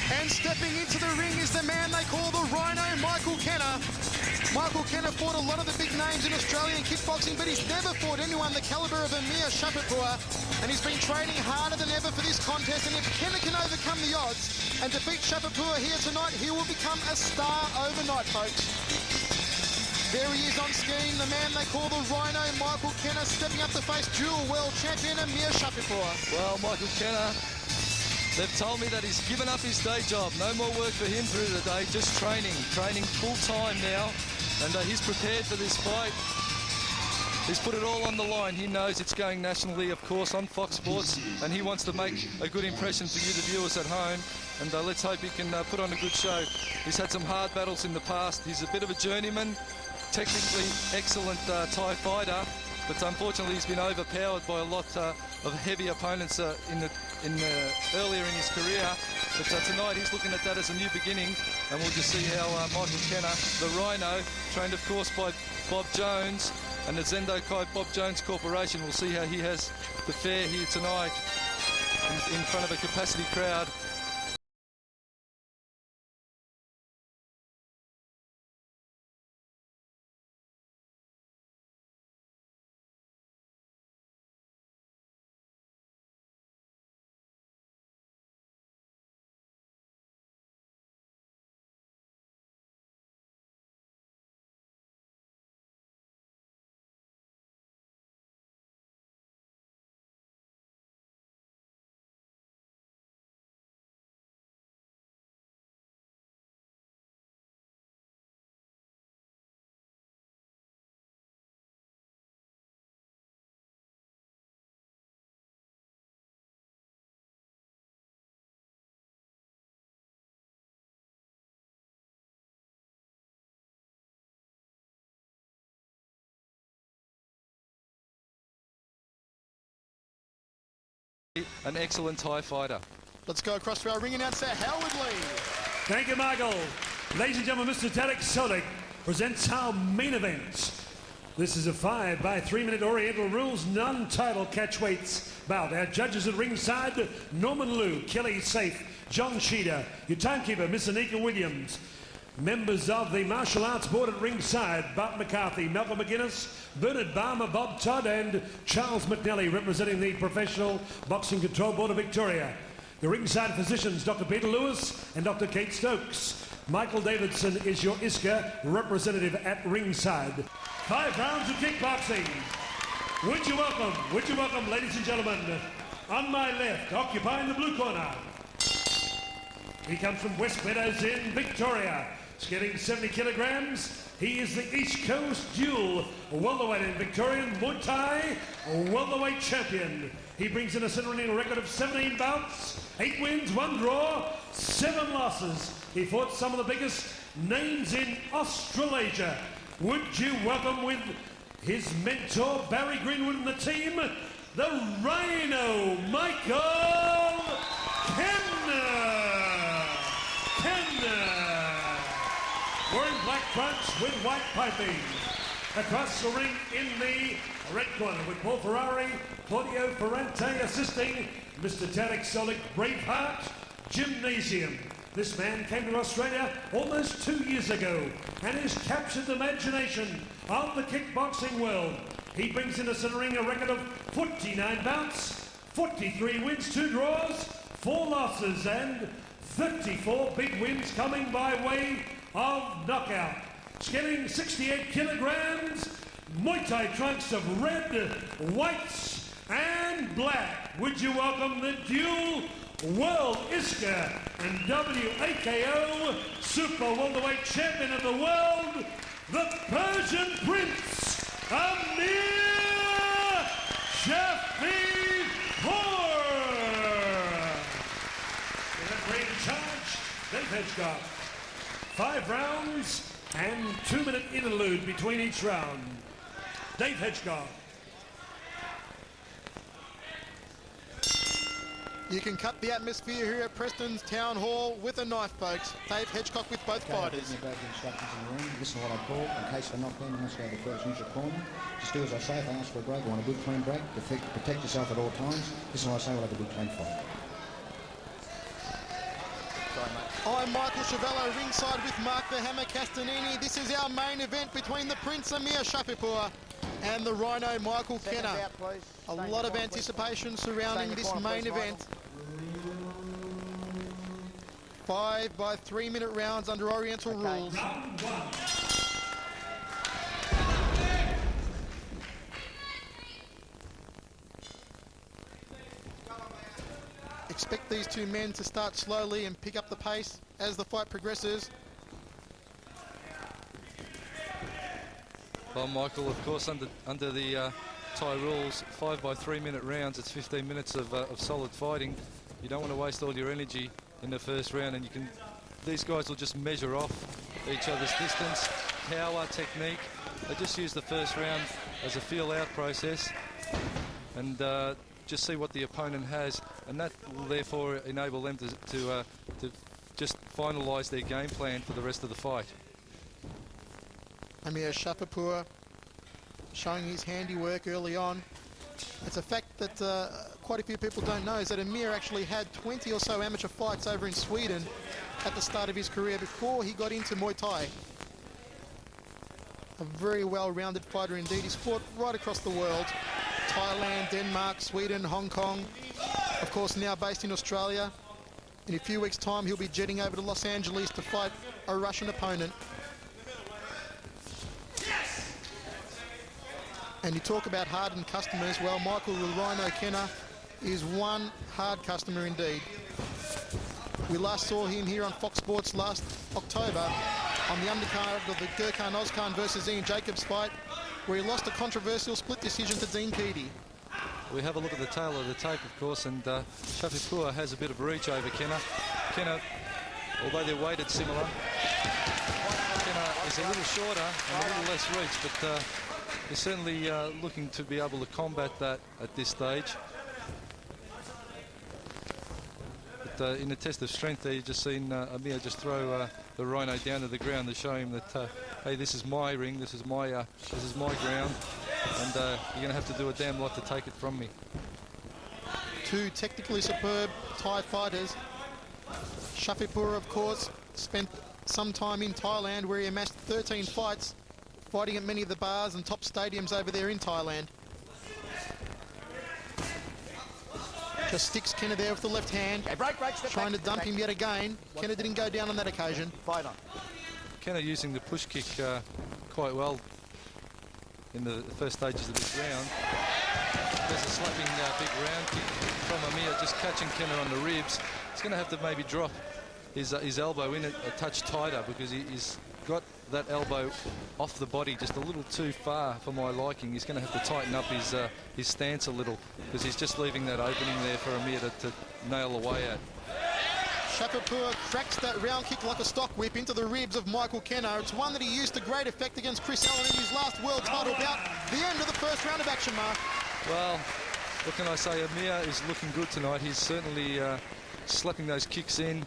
And stepping into the ring is the man they call the Rhino, Kenna. Kenna fought a lot of the big names in Australian kickboxing, but he's never fought anyone the caliber of Amir Shafipour, and he's been training harder than ever for this contest. And if Kenna can overcome the odds and defeat Shafipour here tonight, he will become a star overnight, folks. There he is on skiing, the man they call the Rhino, Kenna, stepping up to face dual world champion Amir Shafipour. Well, Kenna, they've told me that he's given up his day job. No more work for him through the day, just training full time now. And he's prepared for this fight. He's put it all on the line. He knows it's going nationally, of course, on Fox Sports, and he wants to make a good impression for you, the viewers at home. And let's hope he can put on a good show. He's had some hard battles in the past. He's a bit of a journeyman, technically excellent Thai fighter, but unfortunately he's been overpowered by a lot of heavy opponents earlier in his career. But tonight he's looking at that as a new beginning, and we'll just see how Kenna, the Rhino, trained of course by Bob Jones and the Zendo Kai Bob Jones Corporation, will see how he has to fare here tonight in front of a capacity crowd. An excellent Thai fighter. Let's go across to our ring announcer, Howard Lee. Thank you, Michael. Ladies and gentlemen, Mr. Tarek Sodik presents our main event. This is a 5 by 3 minute Oriental rules non-title catchweights bout. Our judges at ringside, Norman Liu, Kelly Safe, John Sheeder, your timekeeper, Miss Anika Williams. Members of the Martial Arts Board at ringside, Bart McCarthy, Malcolm McGuinness, Bernard Barmer, Bob Todd, and Charles McNally, representing the Professional Boxing Control Board of Victoria. The ringside physicians, Dr. Peter Lewis and Dr. Kate Stokes. Michael Davidson is your ISCA representative at ringside. 5 rounds of kickboxing. Would you welcome, ladies and gentlemen, on my left, occupying the blue corner. He comes from West Meadows in Victoria. He's getting 70 kilograms. He is the East Coast dual welterweight and Victorian Muay Thai welterweight champion. He brings in a center-ring record of 17 bouts, 8 wins, 1 draw, 7 losses. He fought some of the biggest names in Australasia. Would you welcome, with his mentor Barry Greenwood and the team, the Rhino, Michael Kenna. Wearing black trunks with white piping. Across the ring in the red corner with Paul Ferrari, Claudio Ferrante assisting, Mr. Tarek Solik, Braveheart Gymnasium. This man came to Australia almost 2 years ago and has captured the imagination of the kickboxing world. He brings in a centering a record of 49 bouts, 43 wins, 2 draws, 4 losses, and 34 big wins coming by way of knockout. He's getting 68 kilograms, Muay Thai trunks of red, whites, and black. Would you welcome the dual World ISCA and WAKO Super Welterweight Champion of the world, the Persian Prince, Amir Shafipour. The referee in charge, Dave Hedgecock. 5 rounds and 2-minute interlude between each round. Dave Hedgecock. You can cut the atmosphere here at Preston's Town Hall with a knife, folks. Dave Hedgecock with both fighters. About the instructions in the ring. Listen to what I call. In case they're knocked in, you must go to the first neutral corner. Just do as I say. If they ask for a break, I want a good clean break. Protect yourself at all times. Listen to what I say. We'll have a good clean fight. Sorry, mate. I'm Michael Chavello, ringside with Mark the Hammer Castanini. This is our main event between the Prince Amir Shafipour and the Rhino Michael Kenna. A lot of anticipation surrounding this main event. 5 by 3 minute rounds under Oriental rules. Expect these two men to start slowly and pick up the pace as the fight progresses. Well, Michael, of course, under the Thai rules, 5 by 3 minute rounds, it's 15 minutes of solid fighting. You don't want to waste all your energy in the first round, and these guys will just measure off each other's distance, power, technique. They just use the first round as a feel-out process and just see what the opponent has, and that will therefore enable them to just finalise their game plan for the rest of the fight. Amir Shafipour showing his handiwork early on. It's a fact that quite a few people don't know, is that Amir actually had 20 or so amateur fights over in Sweden at the start of his career before he got into Muay Thai. A very well-rounded fighter indeed. He's fought right across the world. Thailand, Denmark, Sweden, Hong Kong. Of course, now based in Australia. In a few weeks' time, he'll be jetting over to Los Angeles to fight a Russian opponent. And you talk about hardened customers. Well, Michael the Rhino Kenna is one hard customer indeed. We last saw him here on Fox Sports last October on the undercard of the Gurkhan Ozkan versus Ian Jacobs fight, where he lost a controversial split decision to Dean Keedy. We have a look at the tail of the tape, of course, and Shafipour has a bit of reach over Kenna. Kenna, although they're weighted similar, Kenna is a little shorter and a little less reach, but he's certainly looking to be able to combat that at this stage. But in the test of strength there, you've just seen Amir just throw the Rhino down to the ground to show him that, hey, this is my ring, this is my ground, and you're going to have to do a damn lot to take it from me. Two technically superb Thai fighters. Shafipour, of course, spent some time in Thailand where he amassed 13 fights, fighting at many of the bars and top stadiums over there in Thailand. Just sticks Kenna there with the left hand, trying to dump him yet again. Kenna didn't go down on that occasion. Kenna using the push kick quite well in the first stages of this round. There's a slapping big round kick from Amir, just catching Kenna on the ribs. He's going to have to maybe drop his elbow in a touch tighter, because he's got that elbow off the body just a little too far for my liking. He's going to have to tighten up his stance a little, because he's just leaving that opening there for Amir to nail away at. Shafipour cracks that round kick like a stock whip into the ribs of Michael Kenna. It's one that he used to great effect against Chris Allen in his last world title bout. The end of the first round of action, Mark. Well, what can I say? Amir is looking good tonight. He's certainly slapping those kicks in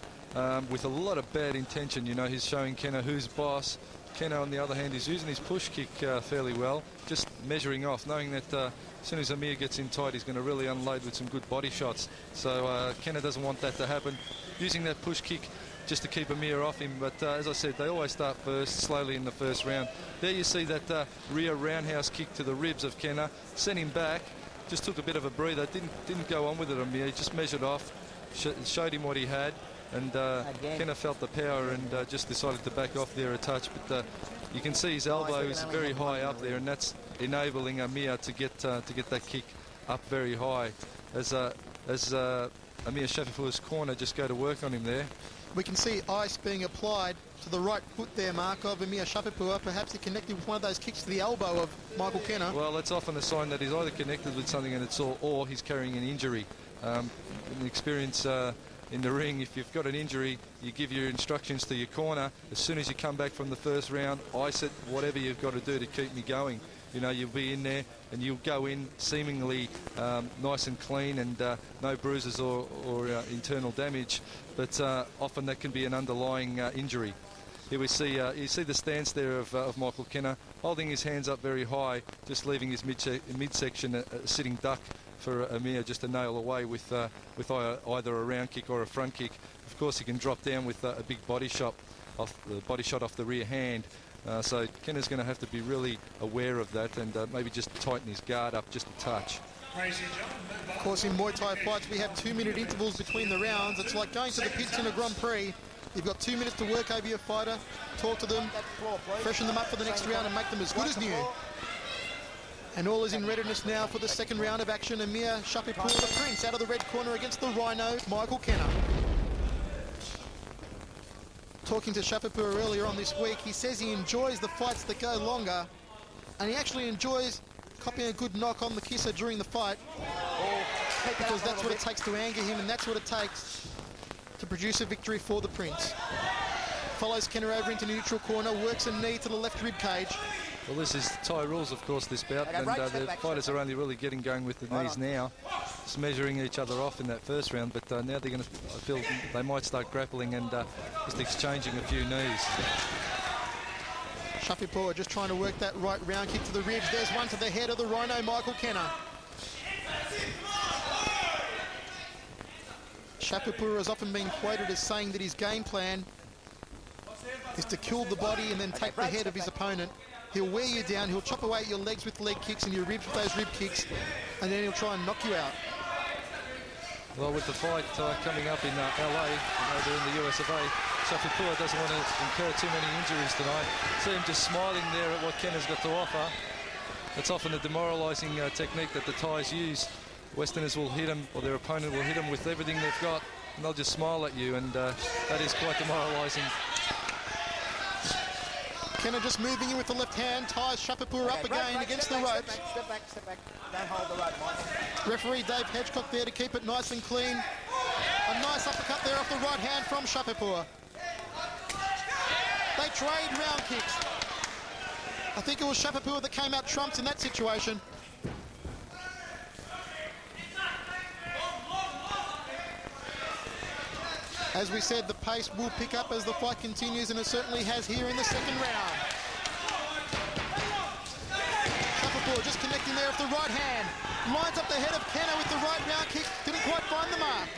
with a lot of bad intention. You know, he's showing Kenna who's boss. Kenna, on the other hand, is using his push kick fairly well, just measuring off, knowing that as soon as Amir gets in tight, he's going to really unload with some good body shots. So Kenna doesn't want that to happen, using that push kick just to keep Amir off him. But as I said, they always start first, slowly in the first round. There you see that rear roundhouse kick to the ribs of Kenna, sent him back, just took a bit of a breather, didn't go on with it, Amir. He just measured off, showed him what he had. And Kenna felt the power and just decided to back off there a touch. But you can see his elbow is very high up there, and that's enabling Amir to get that kick up very high. As Amir Shafipour's corner just go to work on him there. We can see ice being applied to the right foot there, Mark, of Amir Shafipour. Perhaps he connected with one of those kicks to the elbow of Michael Kenna. Well, that's often a sign that he's either connected with something and it's sore, or he's carrying an injury. In experience in the ring, if you've got an injury, you give your instructions to your corner. As soon as you come back from the first round, ice it, whatever you've got to do to keep me going. You know, you'll be in there and you'll go in seemingly nice and clean and no bruises or internal damage, but often that can be an underlying injury. Here we see, you see the stance there of Michael Kenna, holding his hands up very high, just leaving his midsection a sitting duck for Amir just to nail away with either a round kick or a front kick. Of course, he can drop down with a big body shot off the rear hand. So Kenna's going to have to be really aware of that and maybe just tighten his guard up just a touch. Of course, in Muay Thai fights, we have 2-minute intervals between the rounds. It's like going to the pits in a Grand Prix. You've got 2 minutes to work over your fighter, talk to them, freshen them up for the next round and make them as good as new. And all is in readiness now for the second round of action. Amir Shafipour, the Prince, out of the red corner against the Rhino, Michael Kenna. Talking to Shafipour earlier on this week, he says he enjoys the fights that go longer, and he actually enjoys copying a good knock on the kisser during the fight, because that's what it takes to anger him, and that's what it takes to produce a victory for the Prince. Follows Kenna over into neutral corner, works a knee to the left rib cage. Well, this is Thai rules, of course, this bout, and the fighters are only really getting going with the knees now. Just measuring each other off in that first round, but now they're going to, I feel they might start grappling and just exchanging a few knees. Shafipour just trying to work that right round kick to the ribs. There's one to the head of the Rhino, Michael Kenna. Shafipour has often been quoted as saying that his game plan is to kill the body and then take the head of his opponent. He'll wear you down, he'll chop away at your legs with leg kicks and your ribs with those rib kicks, and then he'll try and knock you out. Well, with the fight coming up in LA, over in the US of A, Shafipour doesn't want to incur too many injuries tonight. See him just smiling there at what Kenna's got to offer. It's often a demoralising technique that the Thais use. Westerners will hit him, or their opponent will hit him with everything they've got, and they'll just smile at you, and that is quite demoralising. Kenna just moving in with the left hand, ties Shafipour up again against the ropes. Step back. Don't hold the rope, Mike. Referee Dave Hedgecock there to keep it nice and clean. A nice uppercut there off the right hand from Shafipour. They trade round kicks. I think it was Shafipour that came out trumps in that situation. As we said, the pace will pick up as the fight continues, and it certainly has here in the second round. Shafipour just connecting there with the right hand. Lines up the head of Kenna with the right round kick. Didn't quite find the mark.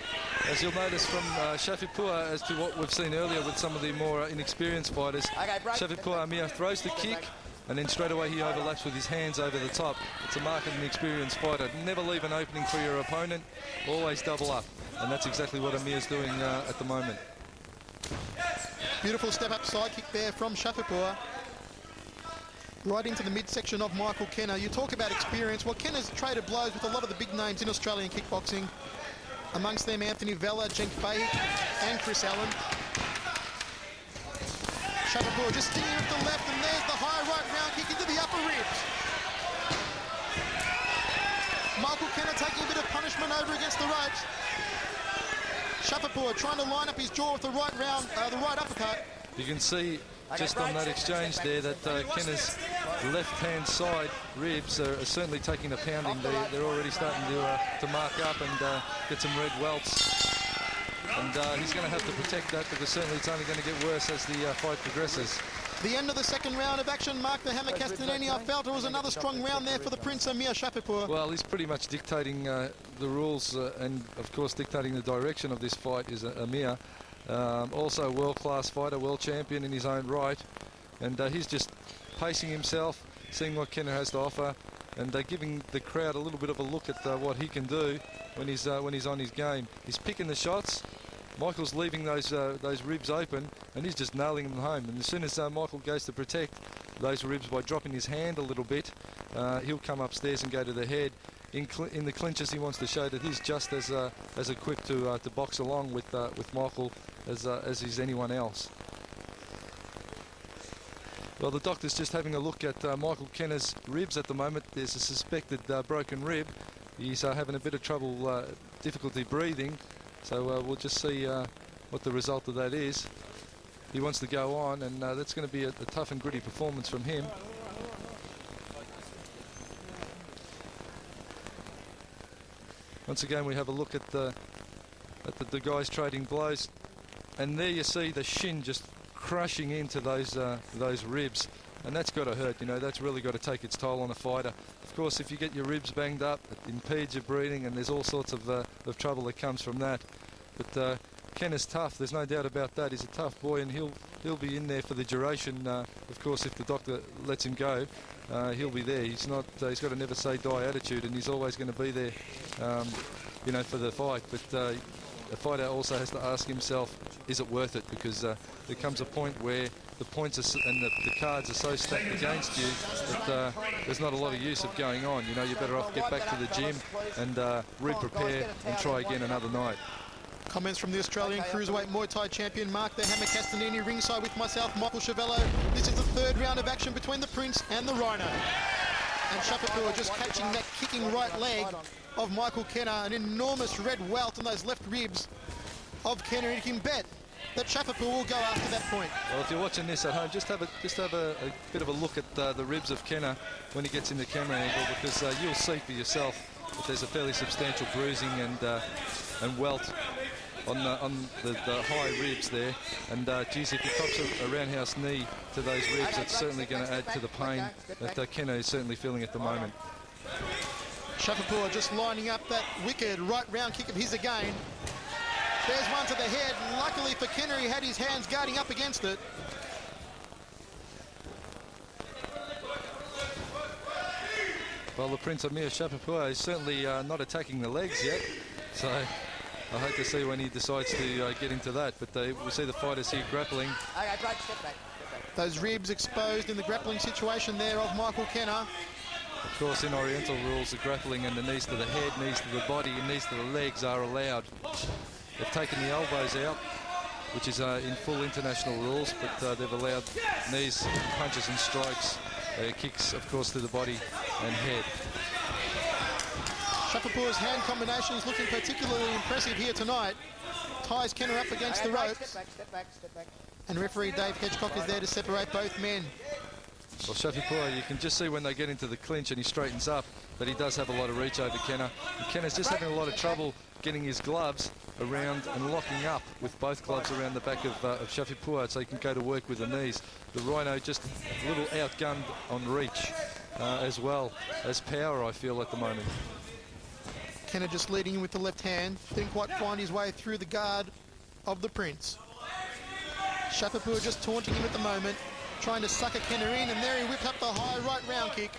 As you'll notice from Shafipour, as to what we've seen earlier with some of the more inexperienced fighters, Shafipour Amir throws the kick, and then straight away he overlaps with his hands over the top. It's a mark of an experienced fighter. Never leave an opening for your opponent, always double up. And that's exactly what Amir's doing at the moment. Beautiful step-up side kick there from Shafipour. Right into the midsection of Michael Kenna. You talk about experience. Well, Kenna's traded blows with a lot of the big names in Australian kickboxing. Amongst them, Anthony Vella, Cenk Fahey, and Chris Allen. Shafipour just stinging with the left, and there's the high right round kick into the upper ribs. Michael Kenna taking a bit of punishment over against the ropes. Shafipour trying to line up his jaw with the right round, the right uppercut. You can see just on that exchange there that Kenna's left-hand side ribs are certainly taking a pounding. They're already starting to mark up and get some red welts. And he's going to have to protect that, because certainly it's only going to get worse as the fight progresses. The end of the second round of action, Mark the Hammer Castanini. I felt it was another strong round there for the Prince, Amir Shafipour. Well, he's pretty much dictating the rules and, of course, dictating the direction of this fight is Amir. Also a world-class fighter, world champion in his own right. And he's just pacing himself, seeing what Kenna has to offer, and giving the crowd a little bit of a look at what he can do when he's on his game. He's picking the shots. Michael's leaving those ribs open, and he's just nailing them home. And as soon as Michael goes to protect those ribs by dropping his hand a little bit, he'll come upstairs and go to the head. In the clinches, he wants to show that he's just as equipped to box along with Michael as is anyone else. Well, the doctor's just having a look at Michael Kenna's ribs at the moment. There's a suspected broken rib. He's having a bit of trouble, difficulty breathing. So we'll just see what the result of that is. He wants to go on, and that's going to be a tough and gritty performance from him. Once again, we have a look at the guys trading blows, and there you see the shin just crushing into those ribs. and that's got to hurt. You know, that's really got to take its toll on a fighter. Of course, if you get your ribs banged up, it impedes your breathing, and there's all sorts of trouble that comes from that. But Kenna's tough. There's no doubt about that. He's a tough boy, and he'll be in there for the duration. Of course, if the doctor lets him go, he'll be there. He's not. He's got a never say die attitude, and he's always going to be there. You know, for the fight. But the fighter also has to ask himself, is it worth it? Because there comes a point where the points and the cards are so stacked against you that there's not a lot of use of going on. You know, you're better off get back to the gym and re-prepare and try again another night. Comments from the Australian Cruiserweight Muay Thai champion Mark the Hammer Castanini ringside with myself, Michael Chavello. This is the third round of action between the Prince and the Rhino. And Shafipour just catching that kicking right leg of Michael Kenna, an enormous red welt on those left ribs of Kenna, and you can bet that Shafipour will go after that point. Well, if you're watching this at home, just have a bit of a look at the ribs of Kenna when he gets in the camera angle, because you'll see for yourself that there's a fairly substantial bruising and welt on the high ribs there. And geez, if he pops a roundhouse knee to those ribs, it's certainly going to add to the pain that Kenna is certainly feeling at the moment. Shafipour just lining up that wicked right round kick of his again. There's one to the head. Luckily for Kenna, he had his hands guarding up against it. Well, the Prince Amir Shafipour is certainly not attacking the legs yet, so I hope to see when he decides to get into that. But we see the fighters here grappling. Those ribs exposed in the grappling situation there of Michael Kenna. Of course, in Oriental rules, the grappling and the knees to the head, knees to the body, and knees to the legs are allowed. They've taken the elbows out, which is in full international rules, but they've allowed knees, punches and strikes, kicks, of course, to the body and head. Shafipour's hand combination is looking particularly impressive here tonight. Ties Kenna up against the ropes. Step back. And referee Dave Hedgecock is there to separate both men. Well, Shafipour, you can just see when they get into the clinch and he straightens up that he does have a lot of reach over Kenna. And Kenna's just having a lot of trouble getting his gloves around and locking up with both gloves around the back of Shafipour so he can go to work with the knees. The Rhino just a little outgunned on reach as well as power, I feel, at the moment. Kenna just leading in with the left hand. Didn't quite find his way through the guard of the Prince. Shafipour just taunting him at the moment, trying to sucker Kenna in, and there he whipped up the high right round kick.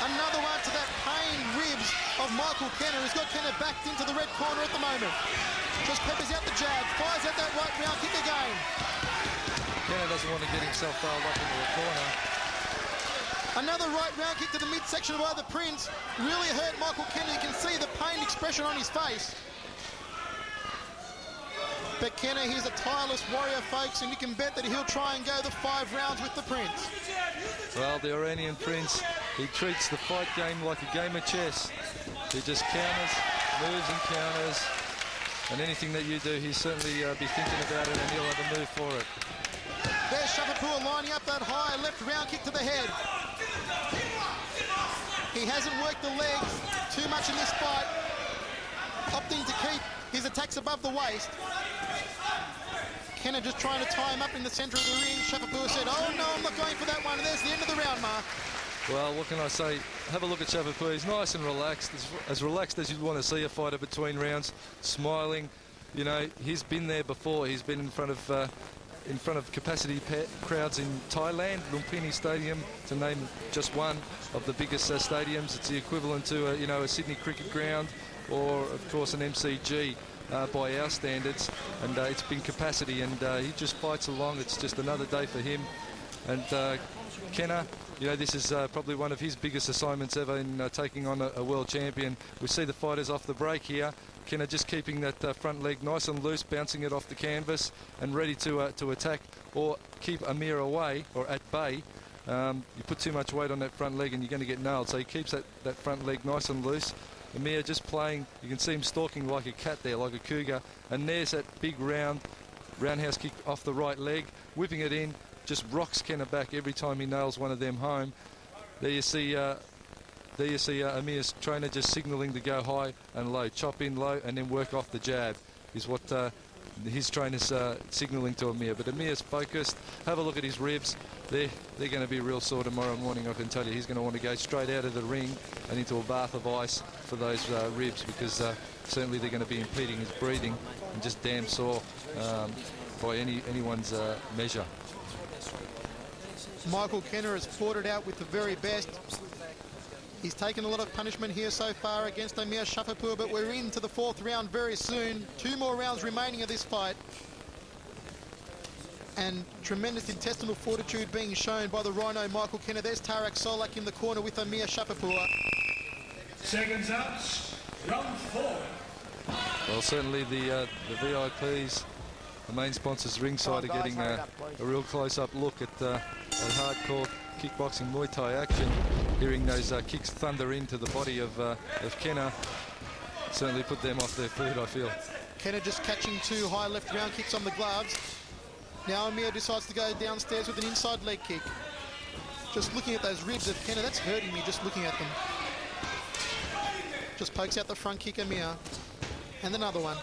Another one to that pained ribs of Michael Kenna, who's got Kenna backed into the red corner at the moment. Just peppers out the jab, fires out that right round kick again. Kenna doesn't want to get himself dialed up into the corner. Another right round kick to the midsection by the Prince. Really hurt Michael Kenna. You can see the pained expression on his face. But Kenna, he's a tireless warrior, folks, and you can bet that he'll try and go the 5 rounds with the Prince. Well, the Iranian Prince, he treats the fight game like a game of chess. He just counters, moves and counters, and anything that you do, he'll certainly be thinking about it, and he'll have a move for it. There's Shafipour lining up that high left round kick to the head. He hasn't worked the legs too much in this fight, opting to keep his attacks above the waist. Kenna just trying to tie him up in the centre of the ring. Shafipour said, oh no, I'm not going for that one. And there's the end of the round, Mark. Well, what can I say? Have a look at Shafipour. He's nice and relaxed as you'd want to see a fighter between rounds, smiling. You know, he's been there before. He's been in front of capacity crowds in Thailand, Lumpini Stadium, to name just one of the biggest stadiums. It's the equivalent to a Sydney cricket ground, or of course an MCG by our standards, and it's been capacity, and he just fights along. It's just another day for him. And Kenna, this is probably one of his biggest assignments ever in taking on a world champion. We see the fighters off the break here. Kenna just keeping that front leg nice and loose, bouncing it off the canvas and ready to attack or keep Amir away or at bay. You put too much weight on that front leg and you're going to get nailed. So he keeps that front leg nice and loose. Amir just playing, you can see him stalking like a cat there, like a cougar. And there's that big roundhouse kick off the right leg, whipping it in, just rocks Kenna back every time he nails one of them home. There you see Amir's trainer just signalling to go high and low, chop in low and then work off the jab is what his trainer's signalling to Amir. But Amir's focused. Have a look at his ribs. They're going to be real sore tomorrow morning, I can tell you. He's going to want to go straight out of the ring and into a bath of ice for those ribs, because certainly they're going to be impeding his breathing and just damn sore by anyone's measure. Michael Kenna has fought it out with the very best. He's taken a lot of punishment here so far against Amir Shafipour, but we're into the 4th round very soon. 2 more rounds remaining of this fight. And tremendous intestinal fortitude being shown by the Rhino Michael Kenna. There's Tarak Solak in the corner with Amir Shafipour. Seconds out, round 4. Well, certainly the VIPs, the main sponsors ringside, are getting a real close-up look at hardcore kickboxing Muay Thai action. Hearing those kicks thunder into the body of Kenna certainly put them off their food, I feel. Kenna just catching 2 high left round kicks on the gloves. Now Amir decides to go downstairs with an inside leg kick. Just looking at those ribs of Kenna, that's hurting me just looking at them. Just pokes out the front kick, Amir. And another one.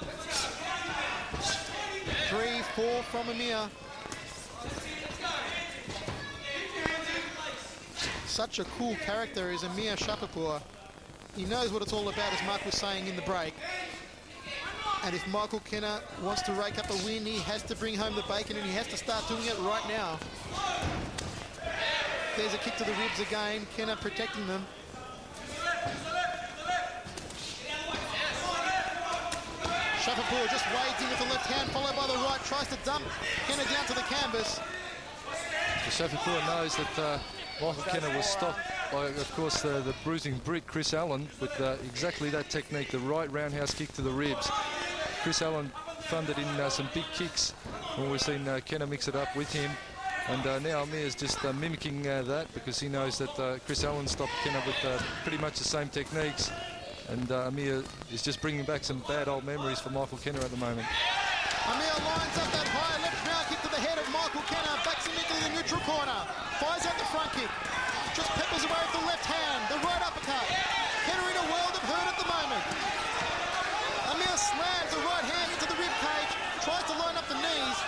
3, 4 from Amir. Such a cool character is Amir Shafipour. He knows what it's all about, as Mark was saying in the break. And if Michael Kenna wants to rake up a win, he has to bring home the bacon, and he has to start doing it right now. There's a kick to the ribs again. Kenna protecting them. Shafipour just wades in with the left hand, followed by the right, tries to dump Kenna down to the canvas. Shafipour knows that Michael Kenna was stopped by, of course, the bruising Brit Chris Allen with exactly that technique, the right roundhouse kick to the ribs. Chris Allen thundered in some big kicks when we've seen Kenna mix it up with him. And now Amir's just mimicking that, because he knows that Chris Allen stopped Kenna with pretty much the same techniques. And Amir is just bringing back some bad old memories for Michael Kenna at the moment. Amir lines up that high left round kick to the head of Michael Kenna, backs him into the neutral corner, fires out the front kick, just peppers away with the left hand, the right uppercut. Kenna in a world of hurt at the moment. Amir slams the right hand into the rib cage, tries to line up the knees.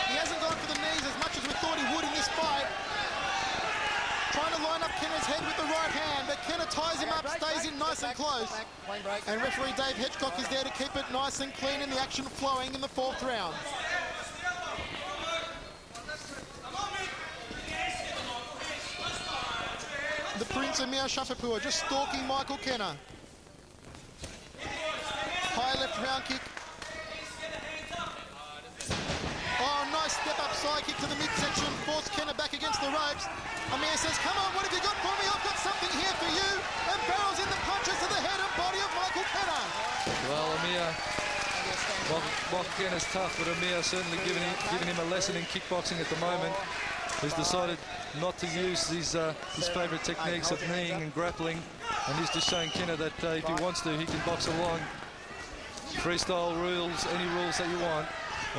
He hasn't gone for the knees as much as we thought he would in this fight. Trying to line up Kenna's head with the right hand, but Kenna ties him up, stays in nice and close. And referee Dave Hedgecock is there to keep it nice and clean and the action flowing in the 4th round. The Prince Amir Shafipour just stalking Michael Kenna. High left round kick. Oh, nice step up side kick to the midsection, forced Kenna back against the ropes. Amir says, come on, what have you got for me? I've got something here for you. And barrels in the punches to the head and body of Michael Kenna. Well, Michael Kenna's tough, but Amir certainly giving him a lesson in kickboxing at the moment. He's decided not to use his favourite techniques of kneeing and grappling, and he's just showing Kenna that if he wants to, he can box along. Freestyle rules, any rules that you want.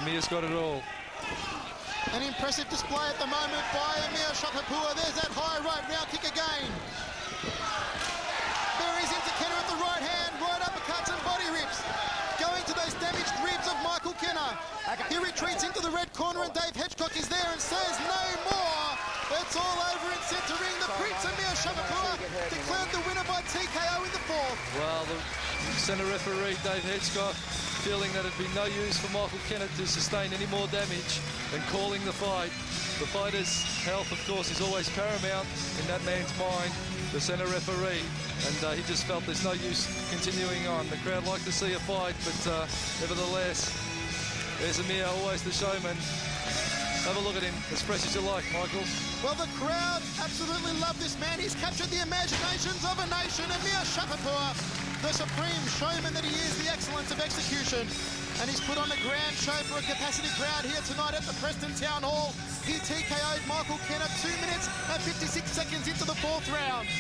Amir's got it all. An impressive display at the moment by Amir Shafipour. There's that high right round kick again. Buries into Kenna with the right hand, right uppercuts and body rips. Going to those damaged ribs of Michael Kenna. He retreats into the red corner, and Dave Hedgecock is there and says no more. It's all over in centre ring. The Prince Amir Shafipour declared the winner by TKO in the 4th. Well, the centre referee Dave Hedgecock feeling that it'd be no use for Michael Kenna to sustain any more damage than calling the fight. The fighter's health, of course, is always paramount in that man's mind, the centre referee, and he just felt there's no use continuing on. The crowd like to see a fight, but nevertheless, there's Amir, always the showman. Have a look at him, as fresh as you like, Michael. Well, the crowd absolutely love this man. He's captured the imaginations of a nation. Amir Shafipour, the supreme showman that he is, the excellence of execution. And he's put on a grand show for a capacity crowd here tonight at the Preston Town Hall. He TKO'd Michael Kenna 2 minutes and 56 seconds into the 4th round.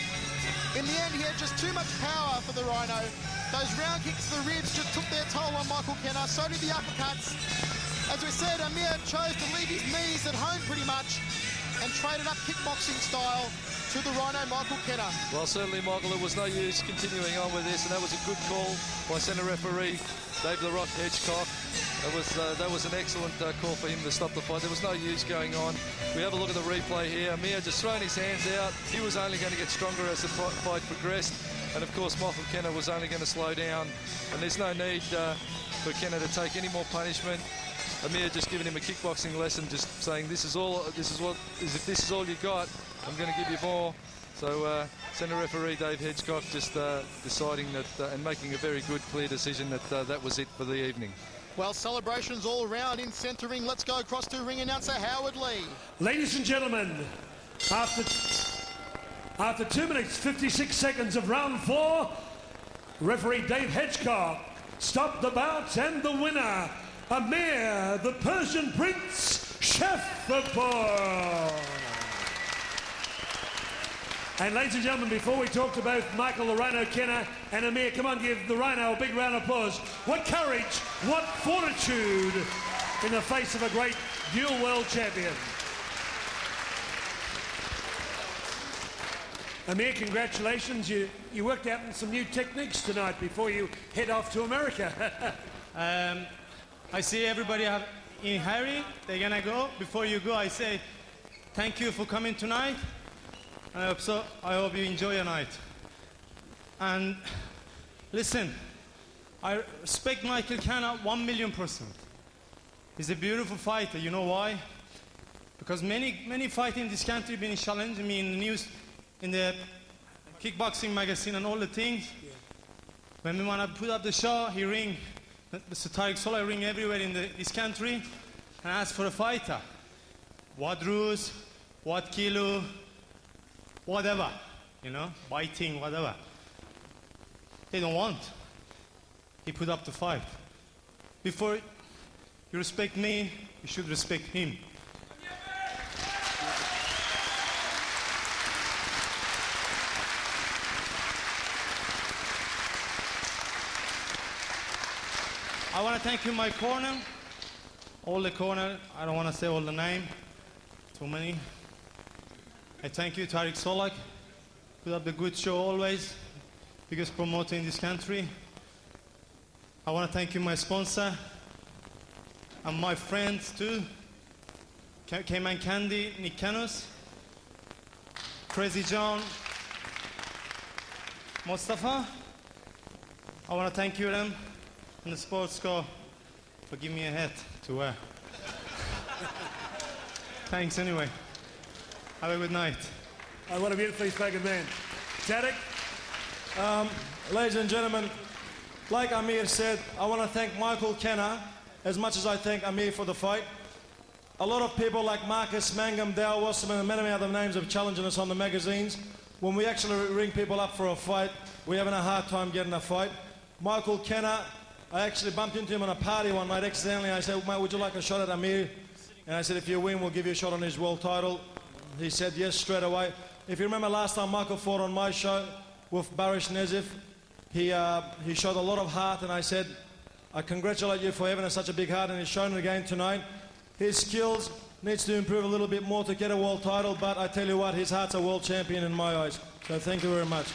In the end, he had just too much power for the Rhino. Those round kicks to the ribs just took their toll on Michael Kenna. So did the uppercuts. As we said, Amir chose to leave his knees at home pretty much and traded up kickboxing style to the Rhino Michael Kenna. Well, certainly, Michael, it was no use continuing on with this, and that was a good call by centre referee Dave "The Rock" Hedgecock. That was an excellent call for him to stop the fight. There was no use going on. We have a look at the replay here. Amir just throwing his hands out. He was only going to get stronger as the fight progressed. And of course, Michael Kenna was only going to slow down. And there's no need for Kenna to take any more punishment. Amir just giving him a kickboxing lesson, just saying, if this is all you got, I'm going to give you more. So centre referee Dave Hedgecock just deciding that and making a very good, clear decision that that was it for the evening. Well, celebrations all round in centering. Let's go across to ring announcer Howard Lee. Ladies and gentlemen, after 2 minutes 56 seconds of round 4, referee Dave Hedgecock stopped the bout, and the winner, Amir, the Persian Prince, Shafipour. And ladies and gentlemen, before we talk to both Michael the Rhino Kenna and Amir, come on, give the Rhino a big round of applause. What courage, what fortitude in the face of a great dual world champion. Amir, congratulations. You worked out some new techniques tonight before you head off to America. I see everybody in hurry. They're gonna go. Before you go, I say thank you for coming tonight. I hope you enjoy your night. And listen, I respect Michael Kenna 1,000,000%. He's a beautiful fighter. You know why? Because many fighters in this country been challenging me in the news, in the kickboxing magazine and all the things. Yeah. When we want to put up the show, he ring, Mr. Tariq Solak ring everywhere in this country and ask for a fighter. What rules, what kilo, whatever, you know, biting, whatever. They don't want. He put up the fight. Before you respect me, you should respect him. I want to thank you, my corner, all the corner. I don't want to say all the name, too many. I thank you, Tariq Solak. Put up the good show always, biggest promoter in this country. I want to thank you, my sponsor, and my friends too. Cayman Candy, Nick Canus, Crazy John, Mustafa. I want to thank you, them, and the sports car for giving me a hat to wear. Thanks anyway. Have a good night. Oh, what a beautifully spoken man. Tariq? Ladies and gentlemen, like Amir said, I want to thank Michael Kenna as much as I thank Amir for the fight. A lot of people like Marcus Mangum, Dale Wasserman, and many other names have challenged us on the magazines. When we actually ring people up for a fight, we're having a hard time getting a fight. Michael Kenna, I actually bumped into him on a party one night accidentally. I said, mate, would you like a shot at Amir? And I said, if you win, we'll give you a shot on his world title. He said yes straight away. If you remember last time Michael fought on my show with Barish Nezif, he showed a lot of heart, and I said, I congratulate you for having such a big heart, and he's shown it again tonight. His skills needs to improve a little bit more to get a world title, but I tell you what, his heart's a world champion in my eyes. So thank you very much.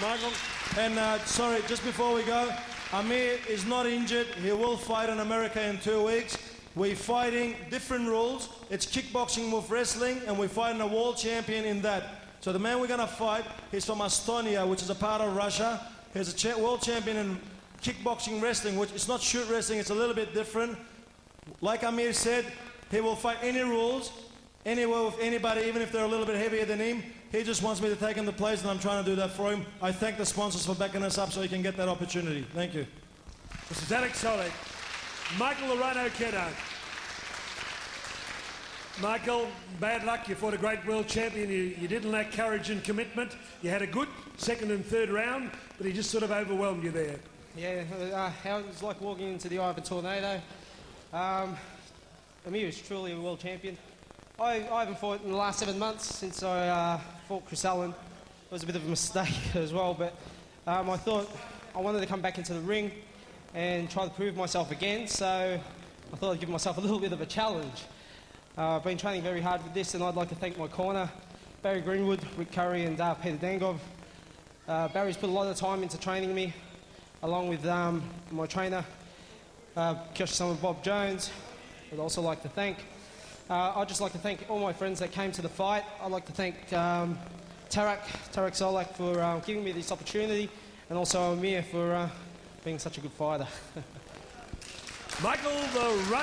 Michael? And sorry, just before we go, Amir is not injured. He will fight in America in 2 weeks. We're fighting different rules. It's kickboxing with wrestling, and we're fighting a world champion in that. So the man we're going to fight, he's from Estonia, which is a part of Russia. He's a world champion in kickboxing wrestling, which is not shoot wrestling, it's a little bit different. Like Amir said, he will fight any rules, anywhere with anybody, even if they're a little bit heavier than him. He just wants me to take him to place, and I'm trying to do that for him. I thank the sponsors for backing us up so he can get that opportunity. Thank you. Mr. Tariq Solak. Michael the Rhino Kenna. Michael, bad luck. You fought a great world champion. You didn't lack courage and commitment. You had a good second and third round, but he just sort of overwhelmed you there. Yeah, it was like walking into the eye of a tornado. Amir is truly a world champion. I haven't fought in the last 7 months since I fought Chris Allen. It was a bit of a mistake as well, but I thought I wanted to come back into the ring and try to prove myself again, so I thought I'd give myself a little bit of a challenge. I've been training very hard with this, and I'd like to thank my corner, Barry Greenwood, Rick Curry and Peter Dangov. Barry's put a lot of time into training me. along with my trainer, Kirsten Bob Jones. I'd also like to thank. I'd just like to thank all my friends that came to the fight. I'd like to thank Tarek Solak for giving me this opportunity, and also Amir for being such a good fighter. Michael the Rhino.